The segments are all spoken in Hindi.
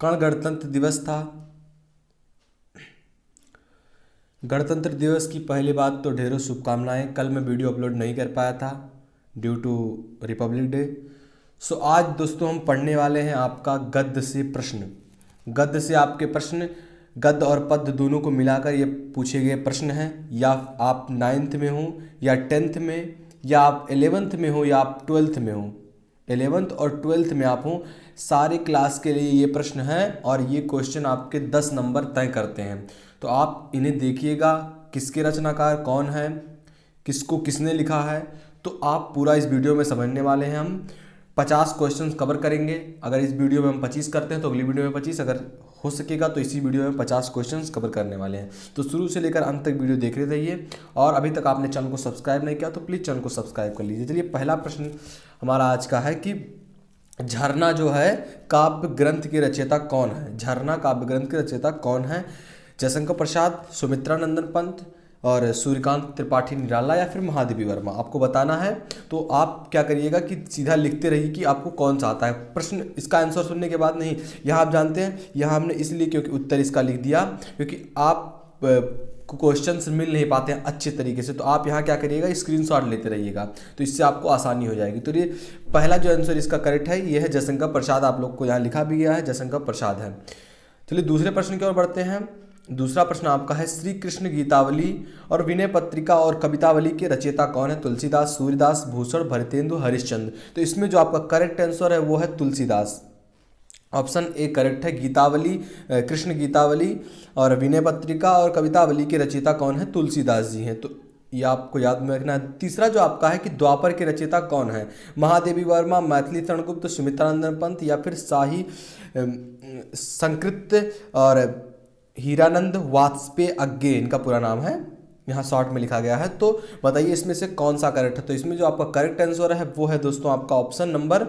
कण गणतंत्र दिवस था। गणतंत्र दिवस की पहली बात तो ढेरों शुभकामनाएं। कल मैं वीडियो अपलोड नहीं कर पाया था ड्यू टू रिपब्लिक डे। सो आज दोस्तों हम पढ़ने वाले हैं आपका गद्य से प्रश्न। गद्य से आपके प्रश्न, गद्य और पद्य दोनों को मिलाकर ये पूछे गए प्रश्न हैं। या आप 9th में हो या 10th में, या आप 11th में हो या आप 12th में हो, 11th और 12th में आप हो, सारे क्लास के लिए ये प्रश्न हैं और ये क्वेश्चन आपके 10 नंबर तय करते हैं। तो आप इन्हें देखिएगा, किसके रचनाकार कौन है, किसको किसने लिखा है, तो आप पूरा इस वीडियो में समझने वाले हैं। हम 50 क्वेश्चन कवर करेंगे। अगर इस वीडियो में हम 25 करते हैं तो अगली वीडियो में 25, अगर हो सकेगा तो इसी वीडियो में 50 क्वेश्चंस कवर करने वाले हैं। तो शुरू से लेकर अंत तक वीडियो देख रहे रहिए। और अभी तक आपने चैनल को सब्सक्राइब नहीं किया तो प्लीज़ चैनल को सब्सक्राइब कर लीजिए। चलिए, पहला प्रश्न हमारा आज का है कि झरना जो है काव्य ग्रंथ के रचयिता कौन है। झरना काव्य ग्रंथ के रचयिता कौन है? जयशंकर प्रसाद, सुमित्रा नंदन पंत और सूर्यकांत त्रिपाठी निराला या फिर महादेवी वर्मा, आपको बताना है। तो आप क्या करिएगा कि सीधा लिखते रहिए कि आपको कौन सा आता है प्रश्न। इसका आंसर सुनने के बाद नहीं, यहाँ आप जानते हैं, यहाँ हमने इसलिए क्योंकि उत्तर इसका लिख दिया क्योंकि आप क्वेश्चंस मिल नहीं पाते हैं अच्छे तरीके से। तो आप यहाँ क्या करिएगा, स्क्रीनशॉट लेते रहिएगा, तो इससे आपको आसानी हो जाएगी। तो ये पहला जो आंसर इसका करेक्ट है ये है जयशंकर प्रसाद। आप लोग को यहाँ लिखा भी गया है जयशंकर प्रसाद है। चलिए दूसरे प्रश्न की ओर बढ़ते हैं। दूसरा प्रश्न आपका है श्री कृष्ण गीतावली और विनय पत्रिका और कवितावली के रचयिता कौन है? तुलसीदास, सूर्यदास, भूषण, भरतेंदु, हरिश्चंद्र। तो इसमें जो आपका करेक्ट आंसर है वो है तुलसीदास। ऑप्शन ए करेक्ट है। गीतावली, कृष्ण गीतावली और विनय पत्रिका और कवितावली के रचयिता कौन है? तुलसीदास जी हैं। तो ये आपको याद में रखना है। तीसरा जो आपका है कि द्वापर के रचयिता कौन है? महादेवी वर्मा, मैथिली शरणगुप्त, सुमित्रानंदन पंत या फिर शाही संकृत और हीरानंद वाजपेयी अज्ञे, इनका पूरा नाम है, यहाँ शॉर्ट में लिखा गया है। तो बताइए इसमें से कौन सा करेक्ट है? तो इसमें जो आपका करेक्ट आंसर है वो है दोस्तों आपका ऑप्शन नंबर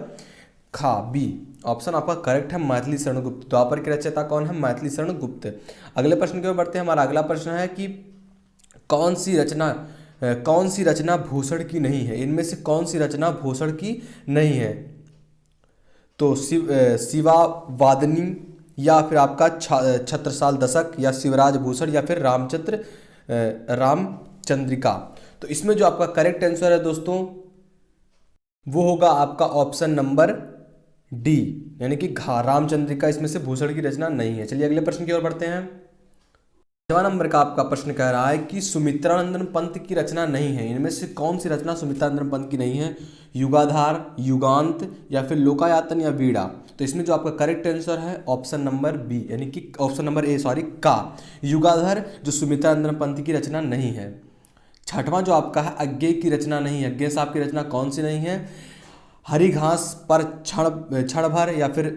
खा, बी। ऑप्शन आपका करेक्ट है, मैथिली शरणगुप्त। द्वापर के रचयिता कौन है? मैथिली शरणगुप्त। अगले प्रश्न की ओर बढ़ते हैं। हमारा अगला प्रश्न है कि कौन सी रचना भूषण की नहीं है? इनमें से कौन सी रचना भूषण की नहीं है? तो शिवावादिनी या फिर आपका छत्रसाल दशक या शिवराज भूषण या फिर रामचंद्रिका। तो इसमें जो आपका करेक्ट आंसर है दोस्तों वो होगा आपका ऑप्शन नंबर डी, यानी कि घा, रामचंद्रिका इसमें से भूषण की रचना नहीं है। चलिए अगले प्रश्न की ओर बढ़ते हैं। 6वां नंबर का आपका प्रश्न कह रहा है कि सुमित्रानंदन पंत की रचना नहीं है। इनमें से कौन सी रचना सुमित्रानंदन पंत की नहीं है? युगाधार, युगांत या फिर लोकायतन या वीणा। तो इसमें जो आपका करेक्ट आंसर है ऑप्शन नंबर बी, यानी कि ऑप्शन नंबर ए का, युगाधार जो सुमित्रानंदन पंत की रचना नहीं है। 6वां जो आपका है अज्ञे की रचना नहीं है। अज्ञे साहब की रचना कौन सी नहीं है? हरी घास पर क्षण भर या फिर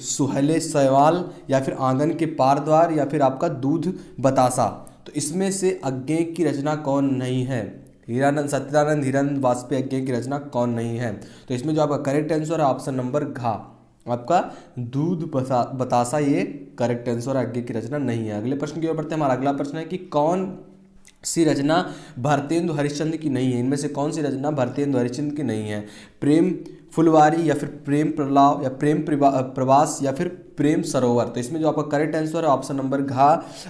सुहेले सवाल या फिर आंगन के पार द्वार या फिर आपका दूध बतासा। तो इसमें से अज्ञे की रचना कौन नहीं है? सत्यानंद हीरानंद वाजपेयी अज्ञे की रचना कौन नहीं है? तो इसमें जो आपका करेक्ट आंसर है ऑप्शन नंबर घा, आपका दूध बतासा, ये करेक्ट आंसर अज्ञे की रचना नहीं है। अगले प्रश्न की ओर बढ़ते हैं। हमारा अगला प्रश्न है कि कौन सी रचना भरतेंदु हरिश्चंद्र की नहीं है? इनमें से कौन सी रचना भरतेंदु हरिश्चंद्र की नहीं है? प्रेम फुलवारी या फिर प्रेम प्रलाव या प्रेम प्रवास या फिर प्रेम सरोवर। तो इसमें जो आपका करेक्ट आंसर है ऑप्शन नंबर घा,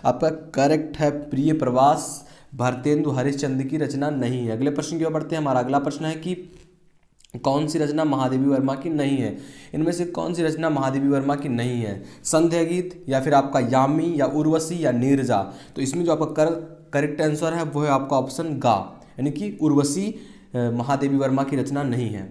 आपका करेक्ट है प्रिय प्रवास, भरतेंदु हरिश्चंद्र की रचना नहीं है। अगले प्रश्न की ओर बढ़ते हैं। हमारा अगला प्रश्न है कि कौन सी रचना महादेवी वर्मा की नहीं है? इनमें से कौन सी रचना महादेवी वर्मा की नहीं है? संध्या गीत या फिर आपका यामी या उर्वशी या नीरजा। तो इसमें जो आपका करेक्ट आंसर है वो है आपका ऑप्शन गा, यानी कि उर्वशी महादेवी वर्मा की रचना नहीं है।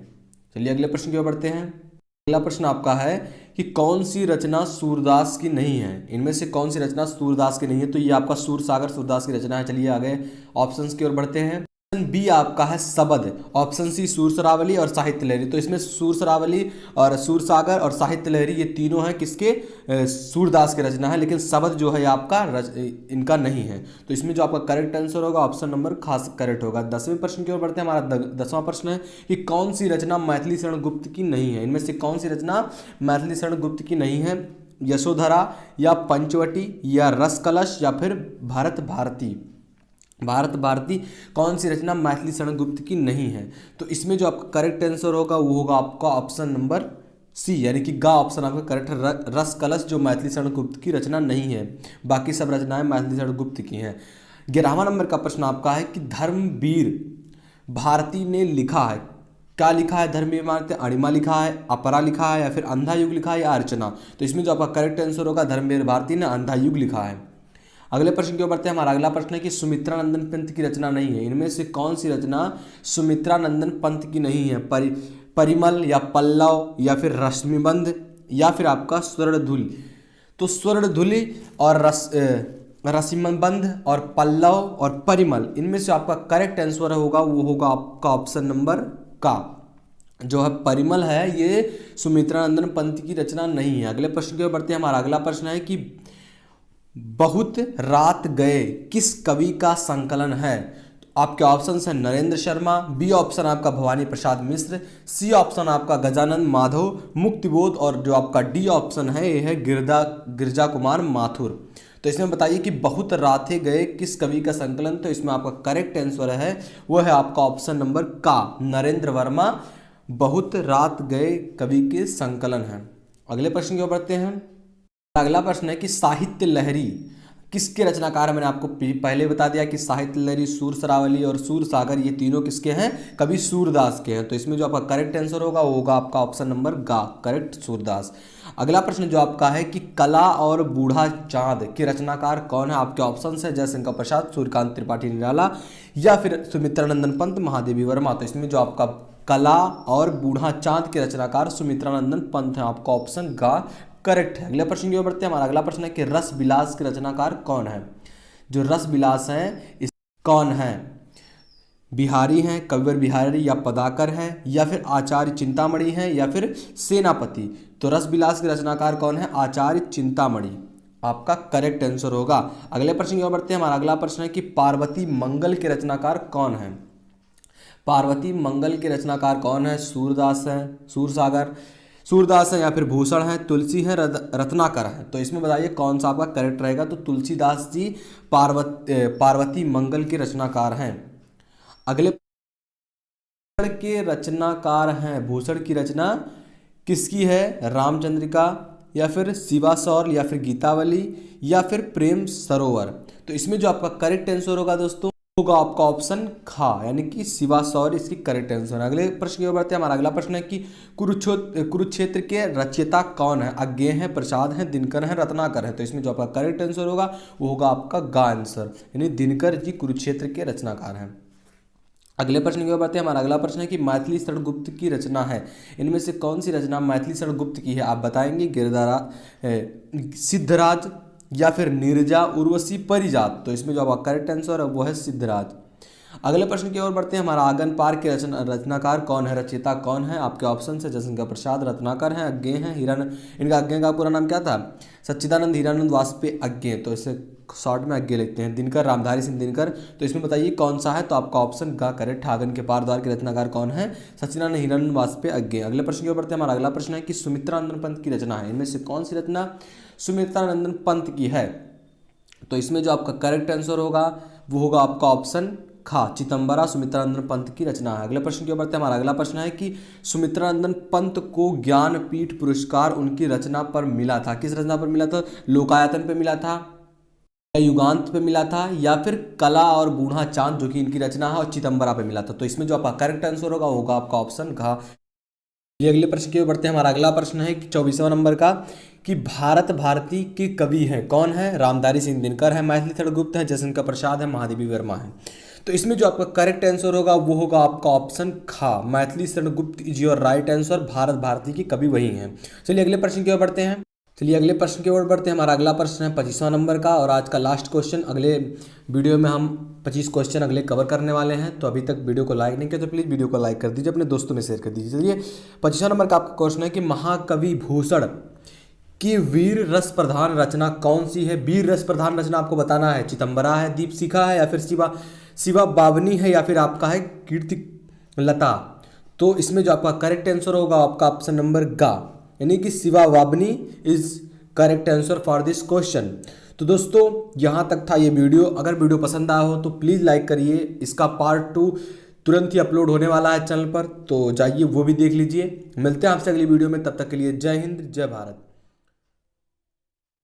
चलिए अगले प्रश्न की ओर बढ़ते हैं। अगला प्रश्न आपका है कि कौन सी रचना सूरदास की नहीं है? इनमें से कौन सी रचना सूरदास की नहीं है? तो ये आपका सूरसागर सूरदास की रचना है। चलिए आगे ऑप्शंस की ओर बढ़ते हैं। ऑप्शन बी आपका है शबद, ऑप्शन सी सूरसरावली और साहित्य लहरी। तो इसमें सूरसरावली और सूरसागर और साहित्य लहरी ये तीनों हैं किसके? सूरदास की रचना है, लेकिन शबद जो है आपका इनका नहीं है। तो इसमें जो आपका करेक्ट आंसर होगा ऑप्शन नंबर खास करेक्ट होगा। 10वें प्रश्न की ओर बढ़ते हैं। हमारा 10वां प्रश्न है कि कौन सी रचना मैथिली शरणगुप्त की नहीं है? इनमें से कौन सी रचना मैथिली शरणगुप्त की नहीं है? यशोधरा या पंचवटी या रसकलश या फिर भारत भारती कौन सी रचना मैथिली शरणगुप्त की नहीं है? तो इसमें जो आपका करेक्ट आंसर होगा वो होगा आपका ऑप्शन नंबर सी यानी कि गा ऑप्शन आपका करेक्ट है। रस कलश जो मैथिली शरण गुप्त की रचना नहीं है, बाकी सब रचनाएं मैथिली शरण गुप्त की हैं। 11वां नंबर का प्रश्न आपका है कि धर्मवीर भारती ने लिखा है, क्या लिखा है धर्मवीर भारती? अणिमा लिखा है, अपरा लिखा है, या फिर अंधा युग लिखा है, या अर्चना? तो इसमें जो आपका करेक्ट आंसर होगा धर्मवीर भारती ने अंधा युग लिखा है। अगले प्रश्न की ओर बढ़ते हैं। हमारा अगला प्रश्न है कि सुमित्रा नंदन पंत की रचना नहीं है, इनमें से कौन सी रचना सुमित्रा नंदन पंत की नहीं है? परिमल या पल्लव या फिर रश्मिबंध या फिर आपका स्वर्णधुली? तो स्वर्णधुली और रश्मिबंध और पल्लव और परिमल, इनमें से आपका करेक्ट आंसर होगा वो होगा आपका ऑप्शन नंबर का जो है परिमल है, ये सुमित्रा नंदन पंत की रचना नहीं है। अगले प्रश्न की ओर बढ़ते हैं। हमारा अगला प्रश्न है कि बहुत रात गए किस कवि का संकलन है? तो आपके ऑप्शन है नरेंद्र शर्मा, बी ऑप्शन आपका भवानी प्रसाद मिश्र, सी ऑप्शन आपका गजानन माधव मुक्तिबोध, और जो आपका डी ऑप्शन है ये है गिरजा कुमार माथुर। तो इसमें बताइए कि बहुत रातें गए किस कवि का संकलन? तो इसमें आपका करेक्ट आंसर है वो है आपका ऑप्शन नंबर का नरेंद्र वर्मा, बहुत रात गए कवि के संकलन है। अगले प्रश्न की ओर बढ़ते हैं। अगला प्रश्न है कि साहित्य लहरी किसके रचनाकार है? मैंने आपको पहले बता दिया कि साहित्य लहरी, सूर सरावली और सूर सागर ये तीनों किसके हैं? कवि सूरदास के हैं। तो इसमें जो आपका करेक्ट आंसर होगा वो होगा आपका ऑप्शन नंबर गा, करेक्ट सूरदास। अगला प्रश्न जो आपका है कि कला और बूढ़ा चांद के रचनाकार कौन है? आपके ऑप्शन है जयशंकर प्रसाद, सूर्यकांत त्रिपाठी निराला या फिर सुमित्रानंदन पंत, महादेवी वर्मा। तो इसमें जो आपका कला और बूढ़ा चांद के रचनाकार सुमित्रानंदन पंत है, आपका ऑप्शन गा करेक्ट है। अगले प्रश्न की ओर बढ़ते हैं। हमारा अगला प्रश्न है कि रस विलास के रचनाकार कौन है? जो रस विलास है इस कौन है? बिहारी हैं, कविवर बिहारी या पदाकर हैं या फिर आचार्य चिंतामणि हैं या फिर सेनापति? तो रस विलास के रचनाकार कौन है? आचार्य चिंतामणि आपका करेक्ट आंसर होगा। अगले प्रश्न की ओर बढ़ते हैं। हमारा अगला प्रश्न है कि पार्वती मंगल के रचनाकार कौन है? पार्वती मंगल के रचनाकार कौन है? सूरदास है, सूरदास है या फिर भूषण है, तुलसी है, रत्नाकर है? तो इसमें बताइए कौन सा आपका करेक्ट रहेगा? तो तुलसीदास जी पार्वती मंगल के रचनाकार हैं। अगले भूषण के रचनाकार हैं, भूषण की रचना किसकी है? रामचंद्रिका या फिर शिवासौर या फिर गीतावली या फिर प्रेम सरोवर? तो इसमें जो आपका करेक्ट आंसर होगा दोस्तों होगा आपका ऑप्शन खा यानी कि शिवासौर इसकी करेक्ट आंसर है। अगले प्रश्न की ओर बढ़ते हैं। हमारा अगला प्रश्न है कि कुरुक्षेत्र के रचयिता कौन है? अज्ञेय है, प्रसाद है, दिनकर है, रत्नाकर है? तो इसमें जो आपका करेक्ट आंसर होगा वो होगा आपका गा आंसर, यानी दिनकर जी कुरुक्षेत्र के रचनाकार हैं। अगले प्रश्न की ओर बढ़ते हैं। हमारा अगला प्रश्न है कि मैथिली शरण गुप्त की रचना है, इनमें से कौन सी रचना मैथिली शरण गुप्त की है? आप बताएंगे सिद्धराज या फिर नीरजा, उर्वशी, परिजात? तो इसमें जो आपका करेक्ट आंसर है वो है सिद्धराज। अगले प्रश्न की ओर बढ़ते हैं। हमारा आंगन पार के रचनाकार कौन है? रचयिता कौन है? आपके ऑप्शन है जयशंकर प्रसाद, रत्नाकर हैं, अज्ञेय हैं, इनका अज्ञेय का पूरा नाम क्या था? सच्चिदानंद हीरानंद वाजपेयी अज्ञेय, तो इसे शॉर्ट में अज्ञेय लिखते हैं। दिनकर, रामधारी सिंह दिनकर। तो इसमें बताइए कौन सा है? तो आपका ऑप्शन का करेक्ट। आंगन के पार द्वार के रचनाकार कौन है? सच्चिदानंद हीरानंद वाजपेयी अज्ञेय। अगले प्रश्न की ओर बढ़ते हैं। हमारा अगला प्रश्न है कि सुमित्रानंदन पंत की रचना है, इनमें से कौन सी रचना सुमित्रानंदन पंत की है? तो इसमें जो आपका करेक्ट आंसर होगा वो होगा आपका ऑप्शन खा, चिदंबरा सुमित्रानंदन पंत की रचना है। अगले प्रश्न की ओर बढ़ते हैं। हमारा अगला प्रश्न है कि सुमित्रानंदन पंत को ज्ञानपीठ पुरस्कार उनकी रचना पर मिला था, किस रचना पर मिला था? लोकायतन पे मिला था, युगांत पे मिला था या फिर कला और बूढ़ा चांद जो कि इनकी रचना है और चिदंबरा पे मिला था? तो इसमें जो आपका करेक्ट आंसर होगा वो होगा आपका ऑप्शन घा। ये अगले प्रश्न की ओर बढ़ते हैं। हमारा अगला प्रश्न है कि 24वां नंबर का कि भारत भारती के कवि हैं कौन है? रामधारी सिंह दिनकर है, मैथिली शरण गुप्त है, जयशंकर प्रसाद है, महादेवी वर्मा है? तो इसमें जो आपका करेक्ट आंसर होगा वो होगा आपका ऑप्शन खा, Maithili Sharan Gupt is your right answer. Bharat Bharati के कवि वही हैं। चलिए अगले प्रश्न की ओर बढ़ते हैं। हमारा अगला प्रश्न है 25वां नंबर का और आज का लास्ट क्वेश्चन। अगले वीडियो में हम 25 क्वेश्चन अगले कवर करने वाले हैं, तो अभी तक वीडियो को लाइक नहीं किया तो प्लीज़ वीडियो को लाइक कर दीजिए, अपने दोस्तों में शेयर कर दीजिए। चलिए 25वां नंबर का आपका क्वेश्चन है कि महाकवि भूषण की वीर रस प्रधान रचना कौन सी है? वीर रस प्रधान रचना आपको बताना है। चिदंबरा है, दीपशिखा है या फिर शिवा बावनी है या फिर आपका है कीर्ति लता? तो इसमें जो आपका करेक्ट आंसर होगा आपका ऑप्शन नंबर गा, यानी कि Shiva Bavani is correct answer for this question. तो दोस्तों यहाँ तक था ये वीडियो। अगर वीडियो पसंद आया हो तो प्लीज़ लाइक करिए। इसका पार्ट 2 तुरंत ही अपलोड होने वाला है चैनल पर, तो जाइए वो भी देख लीजिए। मिलते हैं आपसे अगली वीडियो में, तब तक के लिए जय हिंद जय भारत।